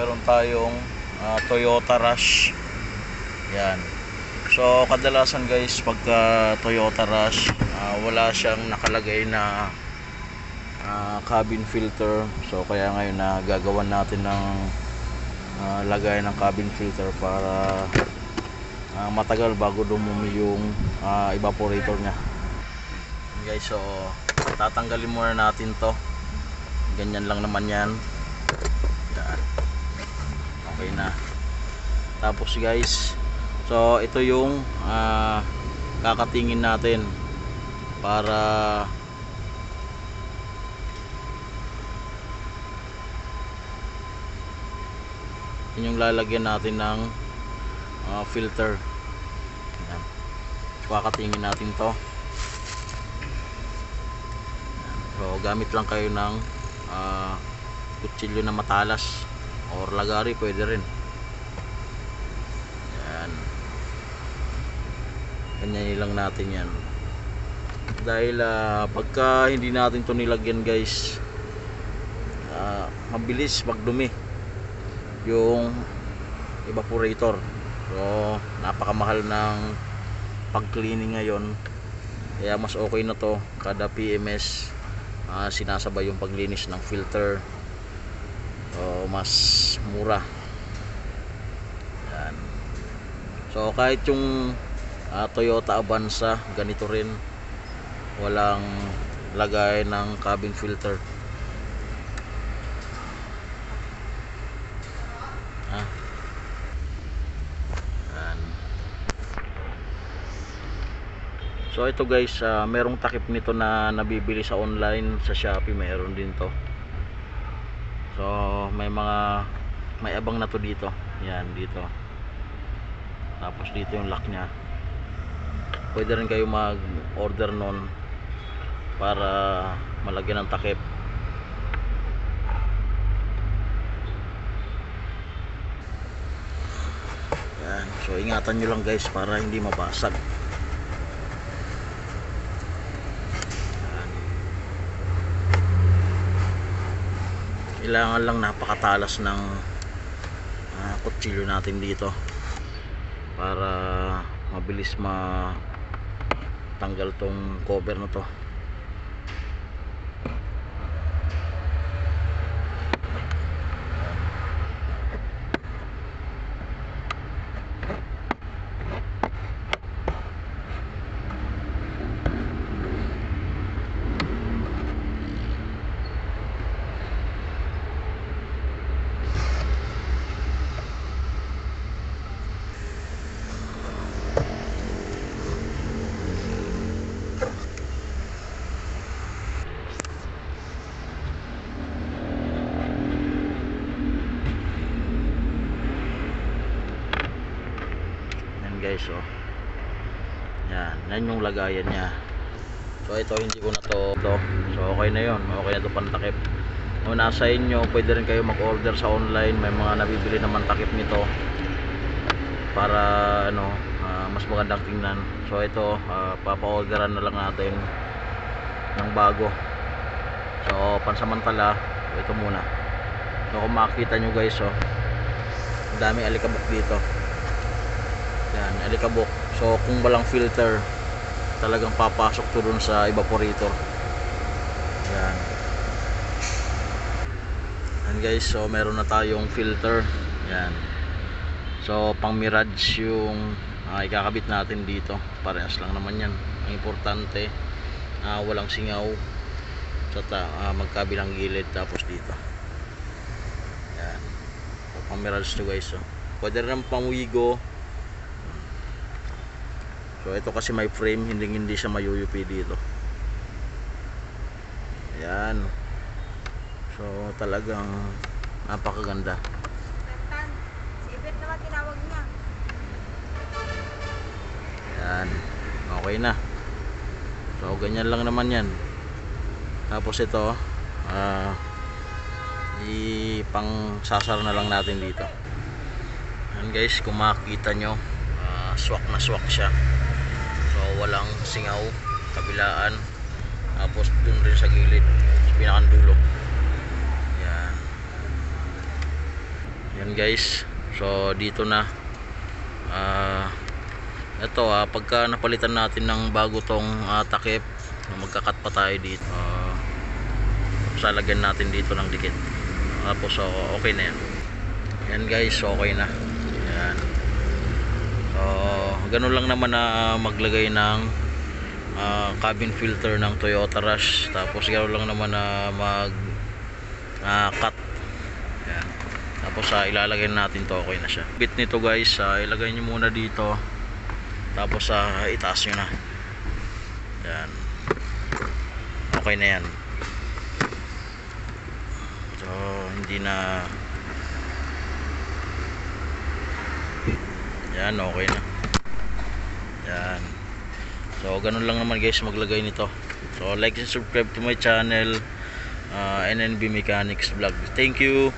meron tayong Toyota Rush. Yan. So kadalasan guys, pagka Toyota Rush, wala siyang nakalagay na cabin filter. So kaya ngayon na gagawan natin ng lagay ng cabin filter para matagal bago dumumi yung evaporator nya. Guys, so tatanggalin muna natin to. Ganyan lang naman yan. Yan. Okay na. Tapos guys, so ito yung kakatingin natin para yun yung lalagyan natin ng filter. Yan. So kakatingin natin to. Yan. So gamit lang kayo ng kutsilyo na matalas or lagari, pwede rin. Yan. Ganyan lang natin yan. Dahil pagka hindi natin to nilagyan guys, mabilis magdumi yung evaporator. So napakamahal ng pag-cleaning ngayon, kaya mas okay na to kada PMS sinasabay yung paglinis ng filter. So mas mura. Yan. So kahit yung Toyota Avanza, ganito rin, walang lagay ng cabin filter. So ito guys, merong takip nito na nabibili sa online, sa Shopee mayroon din to. So may abang na to dito. Yan, dito. Tapos dito yung lock nya. Pwede rin kayo mag-order nun para malagyan ng takip. Yan. So ingatan nyo lang guys para hindi mabasag. Kailangan lang napakatalas ng kutsilyo natin dito para mabilis matanggal tong cover na to. Guys, so yan yung lagayan nya. So ito hindi ko na to. So okay na yun, okay na to pantakip. Kung nasa inyo, pwede rin kayo mag-order sa online, may mga nabibili naman takip nito para mas magandang tingnan. So ito papa-orderan na lang natin ng bago. So pansamantala ito muna. So kung makikita nyo guys, so ang daming alikabok dito. Yan, alikabok. So kung walang filter, talagang papasok to dun sa evaporator. Yan. And guys, so meron na tayong filter. Yan. So pang Mirage yung ikakabit natin dito. Parehas lang naman yan. Ang importante, walang singaw sa magkabilang gilid, tapos dito. Yan. So pang Mirage to guys. So pwede rin pang Wigo. So ito kasi may frame, hindi siya mayuyupi dito. Ayan. So talagang napakaganda. Si Ibet naman tinawag niya. Ayan. Okay na. So ganyan lang naman yan. Tapos ito ipang sasar na lang natin dito. Ayan guys, kung makikita nyo, swak na swak siya. So walang singaw kabilaan, tapos dun rin sa gilid, sa pinakang dulo. Yan. Yan guys, so dito na ito pagka napalitan natin ng bago tong takip, magkakat pa tayo dito, salagyan natin dito ng dikit, tapos so okay na yan. Yan guys, okay na yan. So ganun lang naman na maglagay ng cabin filter ng Toyota Rush, tapos gano'n lang naman na mag cut. Yan. Tapos ilalagay natin to, okay na siya. Bit nito guys, ilagay nyo muna dito, tapos itaas nyo na. Yan. Okay na yan. So hindi na yan, okay na yan. So ganun lang naman guys maglagay nito. So like and subscribe to my channel, NNB Mechanics Vlog. Thank you.